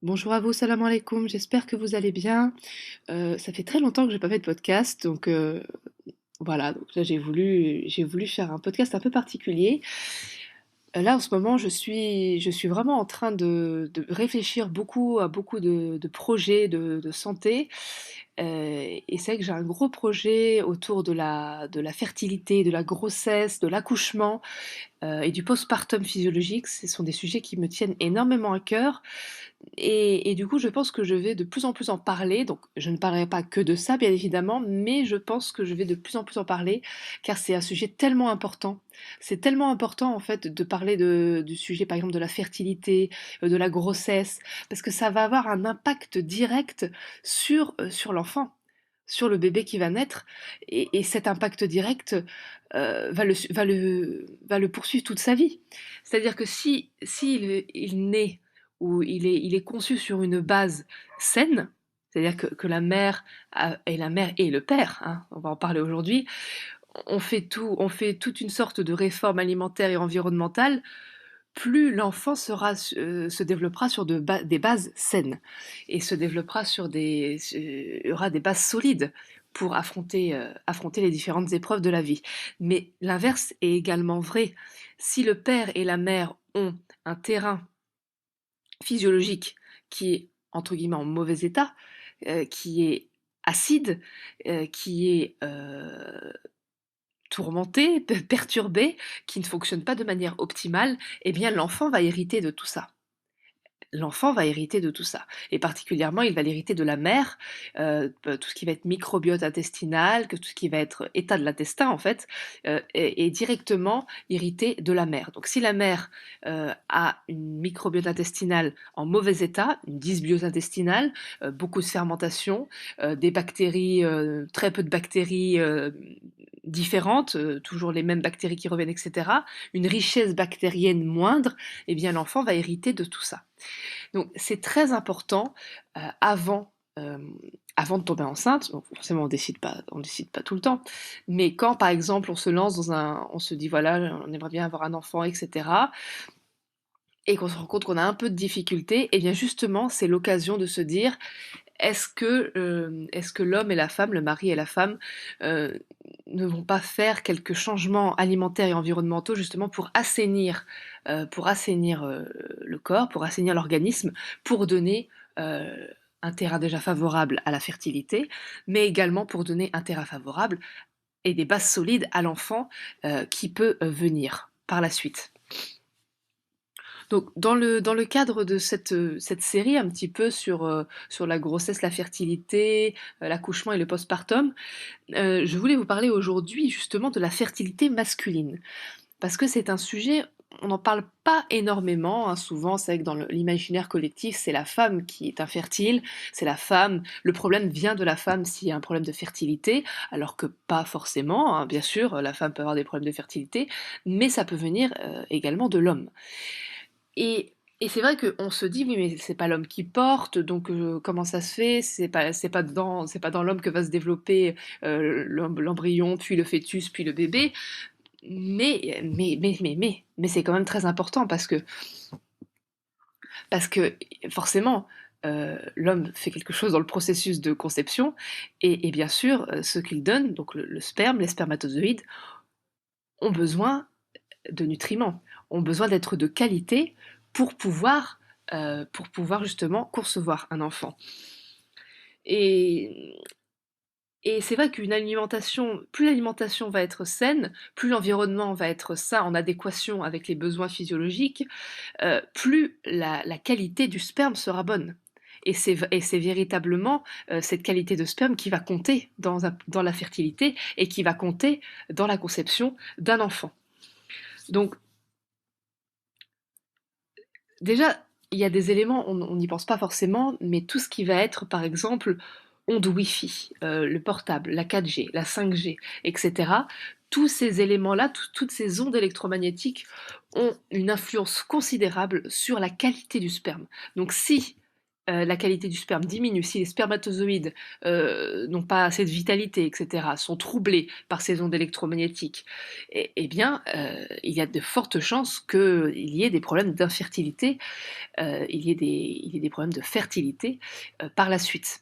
Bonjour à vous, salam alaikum, j'espère que vous allez bien. Ça fait très longtemps que j'ai pas fait de podcast, donc voilà, donc là j'ai voulu faire un podcast un peu particulier. Là en ce moment je suis vraiment en train de réfléchir beaucoup à beaucoup de projets de santé. Et c'est vrai que j'ai un gros projet autour de la fertilité, de la grossesse, de l'accouchement, et du postpartum physiologique. Ce sont des sujets qui me tiennent énormément à cœur. Et du coup, je pense que je vais de plus en plus en parler. Donc, je ne parlerai pas que de ça, bien évidemment, mais je pense que je vais de plus en plus en parler, car c'est un sujet tellement important. C'est tellement important, en fait, de parler du sujet, par exemple, de la fertilité, de la grossesse, parce que ça va avoir un impact direct sur l'enfant, sur le bébé qui va naître, et cet impact direct va le poursuivre toute sa vie. C'est-à-dire que si il naît où il est conçu sur une base saine, c'est-à-dire que la mère et le père, hein, on va en parler aujourd'hui, on fait toute une sorte de réforme alimentaire et environnementale, plus l'enfant se développera sur des bases saines et se développera aura des bases solides pour affronter les différentes épreuves de la vie. Mais l'inverse est également vrai. Si le père et la mère ont un terrain physiologique qui est entre guillemets en mauvais état, qui est acide, qui est tourmenté, perturbé, qui ne fonctionne pas de manière optimale, eh bien l'enfant va hériter de tout ça. L'enfant va hériter de tout ça. Et particulièrement, il va l'hériter de la mère, tout ce qui va être microbiote intestinal, que tout ce qui va être état de l'intestin en fait, est directement hérité de la mère. Donc si la mère a une microbiote intestinale en mauvais état, une dysbiose intestinale, beaucoup de fermentation, des bactéries, très peu de bactéries différentes, toujours les mêmes bactéries qui reviennent, etc., une richesse bactérienne moindre, eh bien l'enfant va hériter de tout ça. Donc c'est très important avant de tomber enceinte. Donc forcément on décide pas tout le temps, mais quand par exemple on se lance on se dit voilà, on aimerait bien avoir un enfant, etc. Et qu'on se rend compte qu'on a un peu de difficulté, et bien justement c'est l'occasion de se dire est-ce que l'homme et la femme, le mari et la femme, euh, ne vont pas faire quelques changements alimentaires et environnementaux justement pour assainir le corps, pour assainir l'organisme, pour donner un terrain déjà favorable à la fertilité, mais également pour donner un terrain favorable et des bases solides à l'enfant qui peut venir par la suite. Donc, dans le cadre de cette série, un petit peu sur la grossesse, la fertilité, l'accouchement et le postpartum, je voulais vous parler aujourd'hui justement de la fertilité masculine. Parce que c'est un sujet, on n'en parle pas énormément, hein. Souvent, c'est vrai que dans l'imaginaire collectif, c'est la femme qui est infertile, c'est la femme, le problème vient de la femme s'il y a un problème de fertilité, alors que pas forcément, hein. Bien sûr, la femme peut avoir des problèmes de fertilité, mais ça peut venir également de l'homme. Et c'est vrai qu'on se dit, oui, mais c'est pas l'homme qui porte, donc comment ça se fait? C'est pas dans l'homme que va se développer l'embryon, puis le fœtus, puis le bébé. Mais c'est quand même très important parce que forcément, l'homme fait quelque chose dans le processus de conception, et bien sûr, ce qu'il donne, donc le sperme, les spermatozoïdes, ont besoin de nutriments, ont besoin d'être de qualité pour pouvoir justement concevoir un enfant. Et, et c'est vrai plus l'alimentation va être saine, plus l'environnement va être sain en adéquation avec les besoins physiologiques, plus la qualité du sperme sera bonne. Et c'est véritablement cette qualité de sperme qui va compter dans la fertilité et qui va compter dans la conception d'un enfant. Donc déjà, il y a des éléments, on n'y pense pas forcément, mais tout ce qui va être, par exemple, ondes Wi-Fi, le portable, la 4G, la 5G, etc. Tous ces éléments-là, toutes ces ondes électromagnétiques ont une influence considérable sur la qualité du sperme. Donc si la qualité du sperme diminue, si les spermatozoïdes n'ont pas assez de vitalité, etc., sont troublés par ces ondes électromagnétiques, eh bien, il y a de fortes chances qu'il y ait des problèmes d'infertilité, il y ait des problèmes de fertilité par la suite.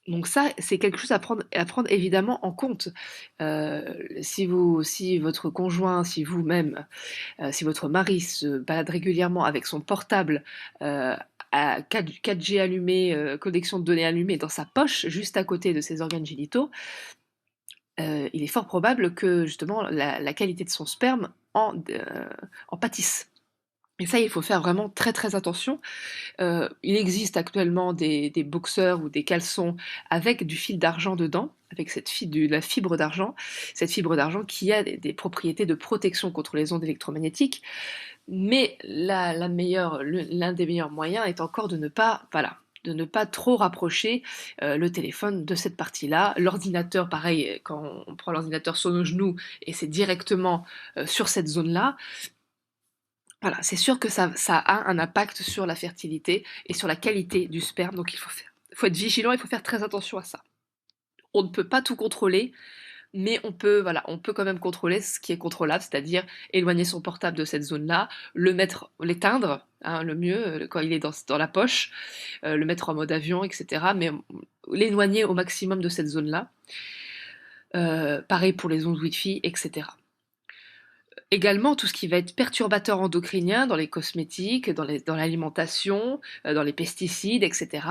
Donc ça, c'est quelque chose à prendre évidemment en compte. Si votre conjoint, si vous-même, si votre mari se balade régulièrement avec son portable à 4G allumé, connexion de données allumée dans sa poche, juste à côté de ses organes génitaux, il est fort probable que justement la qualité de son sperme en pâtisse. Et ça, il faut faire vraiment très très attention. Il existe actuellement des boxeurs ou des caleçons avec du fil d'argent dedans, avec la fibre d'argent, cette fibre d'argent qui a des propriétés de protection contre les ondes électromagnétiques. Mais l'un des meilleurs moyens est encore de ne pas, voilà, de ne pas trop rapprocher le téléphone de cette partie-là. L'ordinateur, pareil, quand on prend l'ordinateur sur nos genoux et c'est directement sur cette zone-là, voilà, c'est sûr que ça a un impact sur la fertilité et sur la qualité du sperme, donc il faut être vigilant, il faut faire très attention à ça. On ne peut pas tout contrôler, mais voilà, on peut quand même contrôler ce qui est contrôlable, c'est-à-dire éloigner son portable de cette zone-là, l'éteindre, hein, le mieux, quand il est dans la poche, le mettre en mode avion, etc., mais l'éloigner au maximum de cette zone-là. Pareil pour les ondes Wi-Fi, etc. Également, tout ce qui va être perturbateur endocrinien dans les cosmétiques, dans l'alimentation, dans les pesticides, etc.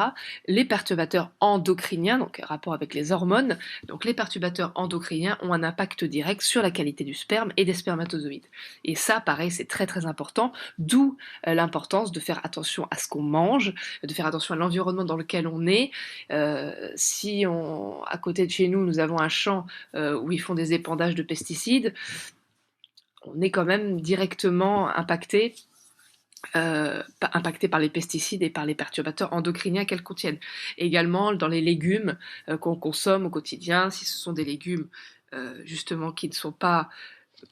Les perturbateurs endocriniens, donc rapport avec les hormones, donc les perturbateurs endocriniens ont un impact direct sur la qualité du sperme et des spermatozoïdes. Et ça, pareil, c'est très très important, d'où l'importance de faire attention à ce qu'on mange, de faire attention à l'environnement dans lequel on est. À côté de chez nous, nous avons un champ où ils font des épandages de pesticides, on est quand même directement impacté par les pesticides et par les perturbateurs endocriniens qu'elles contiennent. Également dans les légumes qu'on consomme au quotidien, si ce sont des légumes justement qui ne sont pas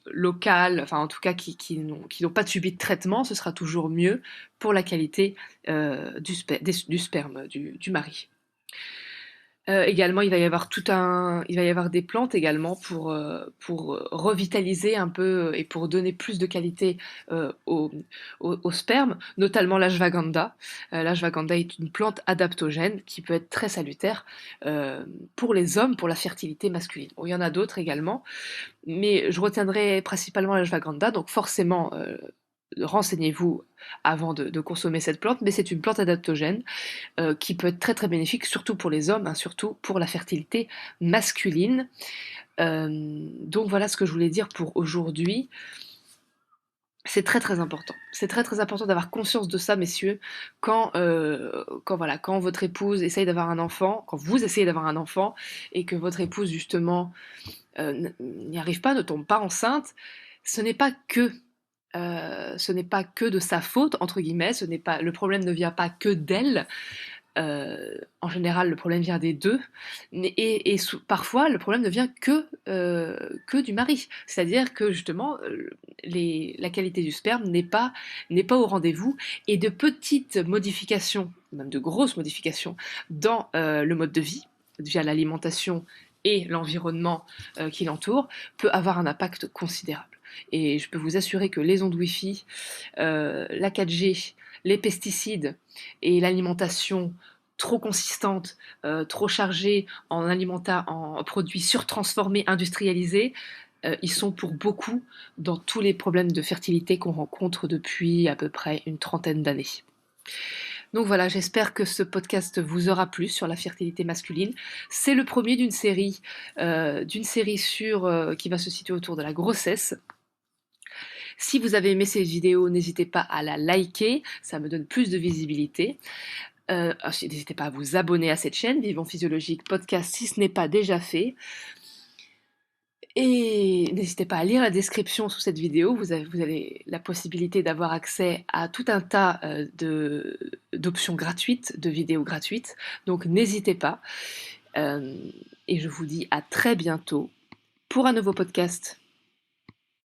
locales, enfin en tout cas qui n'ont pas subi de traitement, ce sera toujours mieux pour la qualité du sperme du mari. Également, il va y avoir des plantes également pour revitaliser un peu et pour donner plus de qualité au sperme, notamment l'ashwagandha. L'ashwagandha est une plante adaptogène qui peut être très salutaire pour les hommes, pour la fertilité masculine. Bon, il y en a d'autres également, mais je retiendrai principalement l'ashwagandha, donc forcément renseignez-vous avant de consommer cette plante, mais c'est une plante adaptogène qui peut être très très bénéfique, surtout pour les hommes, hein, surtout pour la fertilité masculine. Donc voilà ce que je voulais dire pour aujourd'hui. C'est très très important. C'est très très important d'avoir conscience de ça, messieurs, quand votre épouse essaye d'avoir un enfant, quand vous essayez d'avoir un enfant, et que votre épouse justement n'y arrive pas, ne tombe pas enceinte, ce n'est pas que de sa faute, entre guillemets, le problème ne vient pas que d'elle. En général, le problème vient des deux, parfois le problème ne vient que du mari. C'est-à-dire que justement, la qualité du sperme n'est pas au rendez-vous, et de petites modifications, même de grosses modifications, dans le mode de vie, via l'alimentation et l'environnement qui l'entoure, peut avoir un impact considérable. Et je peux vous assurer que les ondes Wi-Fi, la 4G, les pesticides et l'alimentation trop consistante, trop chargée en produits surtransformés, industrialisés, ils sont pour beaucoup dans tous les problèmes de fertilité qu'on rencontre depuis à peu près une trentaine d'années. Donc voilà, j'espère que ce podcast vous aura plu sur la fertilité masculine. C'est le premier d'une série qui va se situer autour de la grossesse. Si vous avez aimé cette vidéo, n'hésitez pas à la liker, ça me donne plus de visibilité. Ensuite, n'hésitez pas à vous abonner à cette chaîne, Vivons Physiologique Podcast, si ce n'est pas déjà fait. Et n'hésitez pas à lire la description sous cette vidéo, vous avez la possibilité d'avoir accès à tout un tas d'options gratuites, de vidéos gratuites, donc n'hésitez pas. Et je vous dis à très bientôt pour un nouveau podcast.